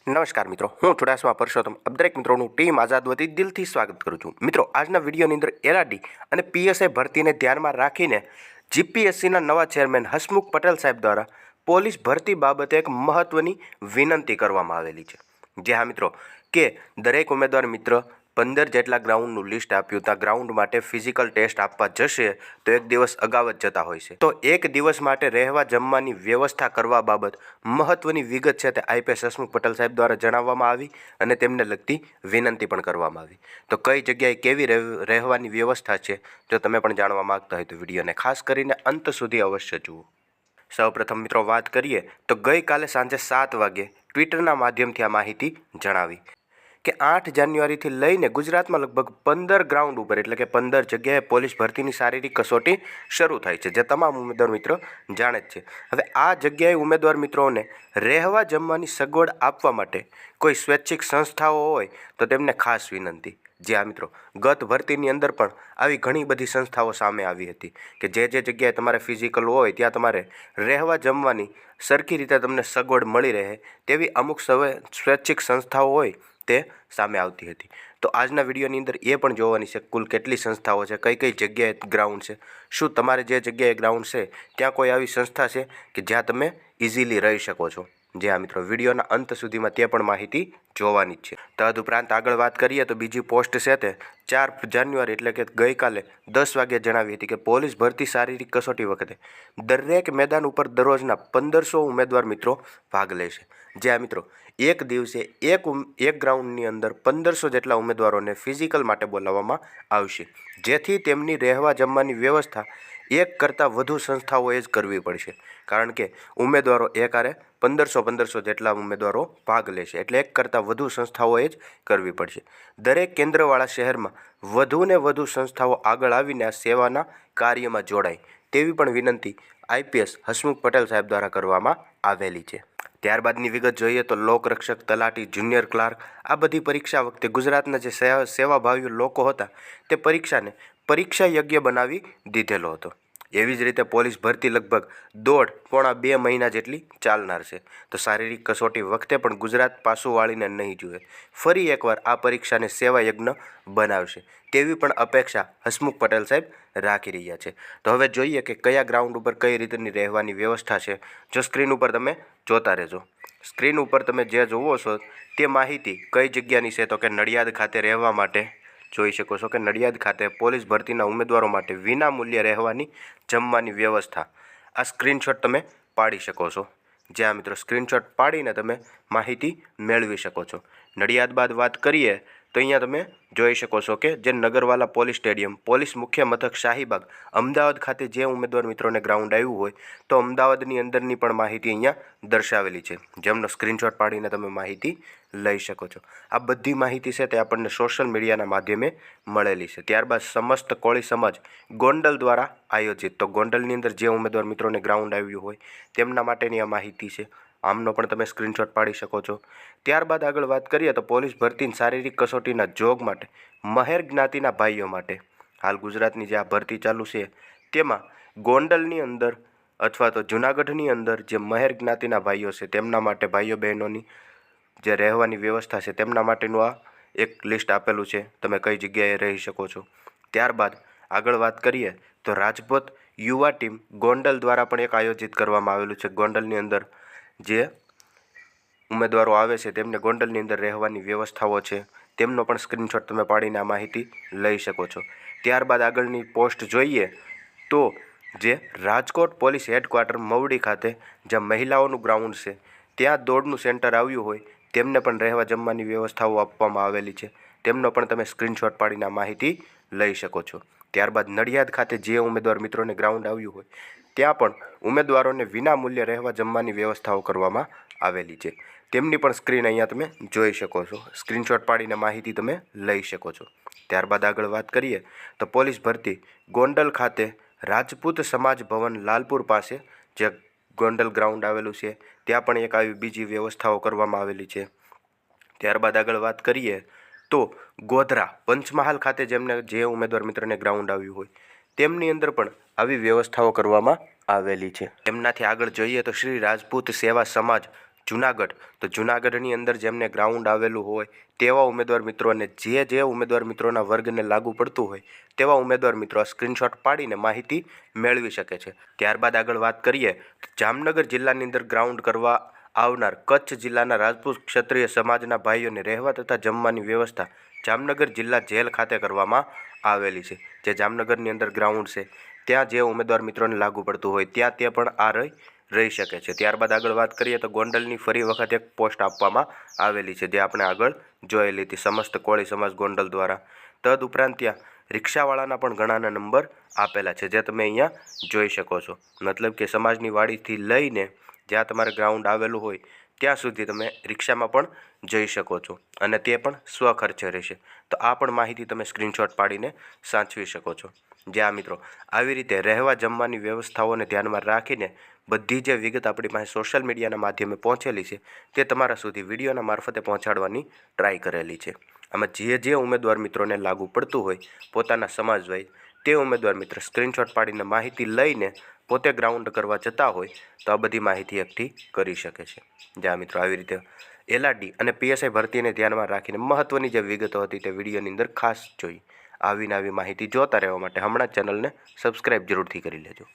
નમસ્કાર મિત્રો, હું ચુડાસમા પરસોત્તમ દરેક મિત્રોનું ટીમ આઝાદ વતી દિલથી સ્વાગત કરું છું। મિત્રો, આજના વિડીયોની અંદર એલઆરડી અને પીએસઆઈ ભરતીને ધ્યાનમાં રાખીને જીપીએસસીના નવા ચેરમેન હસમુખ પટેલ સાહેબ દ્વારા પોલીસ ભરતી બાબતે એક મહત્વની વિનંતી કરવામાં આવેલી છે। જે હા મિત્રો, કે દરેક ઉમેદવાર મિત્ર 15 જેટલા ગ્રાઉન્ડનું લિસ્ટ આપ્યું, ત્યાં ગ્રાઉન્ડ માટે ફિઝિકલ ટેસ્ટ આપવા જશે તો એક દિવસ અગાઉ જ જતા હોય છે। તો એક દિવસ માટે રહેવા જમવાની વ્યવસ્થા કરવા બાબત મહત્વની વિગત છે તે આઈપીએસ હસમુખ પટેલ સાહેબ દ્વારા જણાવવામાં આવી અને તેમને લગતી વિનંતી પણ કરવામાં આવી। તો કઈ જગ્યાએ કેવી રહેવાની વ્યવસ્થા છે, જો તમે પણ જાણવા માંગતા હોય તો વિડીયોને ખાસ કરીને અંત સુધી અવશ્ય જુઓ। સૌપ્રથમ મિત્રો વાત કરીએ તો ગઈકાલે સાંજે 7 વાગે ટ્વિટરના માધ્યમથી આ માહિતી જણાવી કે 8 જાન્યુઆરીથી લઈને ગુજરાતમાં લગભગ 15 ગ્રાઉન્ડ ઉપર એટલે કે 15 જગ્યાએ પોલીસ ભરતીની શારીરિક કસોટી શરૂ થાય છે, જે તમામ ઉમેદવાર મિત્રો જાણે જ છે। હવે આ જગ્યાએ ઉમેદવાર મિત્રોને રહેવા જમવાની સગવડ આપવા માટે કોઈ સ્વૈચ્છિક સંસ્થાઓ હોય તો તેમને ખાસ વિનંતી। જે આ મિત્રો, ગત ભરતીની અંદર પણ આવી ઘણી બધી સંસ્થાઓ સામે આવી હતી કે જે જગ્યાએ તમારે ફિઝિકલ હોય ત્યાં તમારે રહેવા જમવાની સરખી રીતે તમને સગવડ મળી રહે તેવી અમુક સ્વૈચ્છિક સંસ્થાઓ હોય તે સામે આવતી હતી। તો આજના વિડીયોની અંદર એ પણ જોવાની છે કુલ કેટલી સંસ્થાઓ છે, કઈ જગ્યાએ ગ્રાઉન્ડ છે, શું તમારે જે જગ્યાએ ગ્રાઉન્ડ છે ત્યાં કોઈ આવી સંસ્થા છે કે જ્યાં તમે ઇઝીલી રહી શકો છો। જે આ મિત્રો, વિડીયોના અંત સુધીમાં તે પણ માહિતી જોવાની જ છે। તદુપરાંત આગળ વાત કરીએ તો બીજી પોસ્ટ છે તે 4 જાન્યુઆરી એટલે કે ગઈકાલે 10 વાગ્યે જણાવી હતી કે પોલીસ ભરતી શારીરિક કસોટી વખતે દરેક મેદાન ઉપર દરરોજના 1500 ઉમેદવાર મિત્રો ભાગ લેશે। જે આ મિત્રો, એક દિવસે એક ગ્રાઉન્ડની અંદર 1500 જેટલા ઉમેદવારોને ફિઝિકલ માટે બોલાવવામાં આવશે, જેથી તેમની રહેવા જમવાની વ્યવસ્થા એક કરતાં વધુ સંસ્થાઓએ જ કરવી પડશે, કારણ કે ઉમેદવારો એકારે 1500 જેટલા ઉમેદવારો ભાગ લેશે એટલે એક કરતાં વધુ સંસ્થાઓએ જ કરવી પડશે। દરેક કેન્દ્રવાળા શહેરમાં વધુને વધુ સંસ્થાઓ આગળ આવીને આ સેવાના કાર્યમાં જોડાય તેવી પણ વિનંતી આઈપીએસ હસમુખ પટેલ સાહેબ દ્વારા કરવામાં આવેલી છે। ત્યારબાદની વિગત જોઈએ તો લોકરક્ષક, તલાટી, જુનિયર ક્લાર્ક આ બધી પરીક્ષા વખતે ગુજરાતના જે સેવાભાવી લોકો હતા તે પરીક્ષાને પરીક્ષા યજ્ઞ બનાવી દીધેલો હતો। એવી જ રીતે પોલીસ ભરતી લગભગ 1.5-2 મહિના જેટલી ચાલનાર છે। તો શારીરિક કસોટી વખતે પણ ગુજરાત પાછું વાળીને નહીં જુએ, ફરી એકવાર આ પરીક્ષાને સેવા યજ્ઞ બનાવશે તેવી પણ અપેક્ષા હસમુખ પટેલ સાહેબ રાખી રહ્યા છે। તો હવે જોઈએ કે કયા ગ્રાઉન્ડ ઉપર કઈ રીતની રહેવાની વ્યવસ્થા છે। જો સ્ક્રીન ઉપર તમે જોતા રહેજો, સ્ક્રીન ઉપર તમે જે જોવો છો તે માહિતી કઈ જગ્યાની છે તો કે નડિયાદ ખાતે રહેવા માટે જોઈ શકો છો કે નડિયાદ ખાતે પોલીસ ભરતીના ઉમેદવારો માટે વિના મૂલ્યે રહેવાની જમવાની વ્યવસ્થા આ સ્ક્રીનશોટ તમે પાડી શકો છો। જ્યાં મિત્રો, સ્ક્રીનશોટ પાડીને તમે માહિતી મેળવી શકો છો। નડિયાદ બાદ વાત કરીએ તો અહીંયા તમે જોઈ શકો છો કે જે નગરવાલા પોલીસ સ્ટેડિયમ, પોલીસ મુખ્ય મથક શાહીબાગ અમદાવાદ ખાતે જે ઉમેદવાર મિત્રોને ગ્રાઉન્ડ આવ્યું હોય તો અમદાવાદની અંદરની પણ માહિતી અહીંયા દર્શાવેલી છે, જેમનો સ્ક્રીનશોટ પાડીને તમે માહિતી લઈ શકો છો। આ બધી માહિતી છે તે આપણને સોશિયલ મીડિયાના માધ્યમે મળેલી છે। ત્યારબાદ સમસ્ત કોળી સમાજ ગોંડલ દ્વારા આયોજિત, તો ગોંડલની અંદર જે ઉમેદવાર મિત્રોને ગ્રાઉન્ડ આવ્યું હોય તેમના માટેની આ માહિતી છે, આમનો પણ તમે સ્ક્રીનશોટ પાડી શકો છો। ત્યારબાદ આગળ વાત કરીએ તો પોલીસ ભરતીની શારીરિક કસોટીના જોગ માટે મહેર જ્ઞાતિના ભાઈઓ માટે હાલ ગુજરાતની જે આ ભરતી ચાલુ છે તેમાં ગોંડલની અંદર અથવા તો જૂનાગઢની અંદર જે મહેર જ્ઞાતિના ભાઈઓ છે તેમના માટે ભાઈઓ બહેનોની જે રહેવાની વ્યવસ્થા છે તેમના માટેનું આ એક લિસ્ટ આપેલું છે, તમે કઈ જગ્યાએ રહી શકો છો। ત્યારબાદ આગળ વાત કરીએ તો રાજપૂત યુવા ટીમ ગોંડલ દ્વારા પણ એક આયોજિત કરવામાં આવેલું છે। ગોંડલની અંદર જે ઉમેદવારો આવે છે તેમને ગોંડલની અંદર રહેવાની વ્યવસ્થાઓ છે તેમનો પણ સ્ક્રીનશોટ તમે પાડીને આ માહિતી લઈ શકો છો। ત્યારબાદ આગળની પોસ્ટ જોઈએ તો જે રાજકોટ પોલીસ હેડક્વાર્ટર મવડી ખાતે જ્યાં મહિલાઓનું ગ્રાઉન્ડ છે ત્યાં દોડનું સેન્ટર આવ્યું હોય તેમને પણ રહેવા જમવાની વ્યવસ્થાઓ આપવામાં આવેલી છે, તેમનો પણ તમે સ્ક્રીનશોટ પાડીને આ માહિતી લઈ શકો છો। ત્યારબાદ નડિયાદ ખાતે જે ઉમેદવાર મિત્રોને ગ્રાઉન્ડ આવ્યું હોય ત્યાં પણ ઉમેદવારોને વિના મૂલ્યે રહેવા જમવાની વ્યવસ્થાઓ કરવામાં આવેલી છે, તેમની પણ સ્ક્રીન અહીંયા તમે જોઈ શકો છો, સ્ક્રીનશોટ પાડીને માહિતી તમે લઈ શકો છો। ત્યારબાદ આગળ વાત કરીએ તો પોલીસ ભરતી ગોંડલ ખાતે રાજપૂત સમાજ ભવન લાલપુર પાસે જે ગોંડલ ગ્રાઉન્ડ આવેલું છે ત્યાં પણ એક આવી બીજી વ્યવસ્થાઓ કરવામાં આવેલી છે। ત્યારબાદ આગળ વાત કરીએ તો ગોધરા પંચમહાલ ખાતે જે ઉમેદવાર મિત્રને ગ્રાઉન્ડ આવ્યું હોય તેમની અંદર પણ આવી વ્યવસ્થાઓ કરવામાં આવેલી છે। એમનાથી આગળ જોઈએ તો શ્રી રાજપૂત સેવા સમાજ જુનાગઢ, તો જુનાગઢની અંદર જેમને ગ્રાઉન્ડ આવેલું હોય તેવા ઉમેદવાર મિત્રો અને જે ઉમેદવાર મિત્રોના વર્ગને લાગુ પડતું હોય તેવા ઉમેદવાર મિત્રો આ સ્ક્રીનશોટ પાડીને માહિતી મેળવી શકે છે. ત્યારબાદ આગળ વાત કરીએ તો જામનગર જિલ્લાની અંદર ગ્રાઉન્ડ કરવા આવનાર કચ્છ જિલ્લાના રાજપૂત ક્ષત્રિય સમાજના ભાઈઓને રહેવા તથા જમવાની વ્યવસ્થા જામનગર જિલ્લા જેલ ખાતે કરવામાં આવેલી છે. જે જામનગરની અંદર ગ્રાઉન્ડ છે ત્યાં જે ઉમેદવાર મિત્રોને લાગુ પડતું હોય ત્યાં તે પણ આ રહી શકે છે. ત્યારબાદ આગળ વાત કરીએ તો ગોંડલની ફરી વખત એક પોસ્ટ આપવામાં આવેલી છે જે આપણે આગળ જોયેલી હતી સમસ્ત કોળી સમાજ ગોંડલ દ્વારા. તદુપરાંત ત્યાં રિક્ષાવાળાના પણ ઘણાના નંબર આપેલા છે જે તમે અહીંયા જોઈ શકો છો. મતલબ કે સમાજની વાડીથી લઈને જ્યાં તમારે ગ્રાઉન્ડ આવેલું હોય ત્યાં સુધી તમે રિક્ષામાં પણ જઈ શકો છો અને તે પણ સ્વખર્ચે રહેશે. તો આ પણ માહિતી તમે સ્ક્રીનશોટ પાડીને સાચવી શકો છો. જ્યાં મિત્રો આવી રીતે રહેવા જમવાની વ્યવસ્થાઓને ધ્યાનમાં રાખીને બધી જે વિગત આપણી પાસે સોશિયલ મીડિયાના માધ્યમે પહોંચેલી છે તે તમારા સુધી વિડીયોના મારફતે પહોંચાડવાની ટ્રાય કરેલી છે. આમાં જે ઉમેદવાર મિત્રોને લાગુ પડતું હોય પોતાના સમાજ વાઇઝ તે ઉમેદવાર મિત્ર સ્ક્રીનશોટ પાડીને માહિતી લઈને પોતે ગ્રાઉન્ડ કરવા જતા હોય તો આ બધી માહિતી એકઠી કરી શકે છે. જ્યાં મિત્રો આવી રીતે LRD અને PSI ભરતીને ધ્યાનમાં રાખીને મહત્ત્વની જે વિગતો હતી તે વિડીયોની અંદર ખાસ જોઈ. આવી માહિતી જોતા રહેવા માટે હમણાં જ ચેનલને સબસ્ક્રાઈબ જરૂરથી કરી લેજો.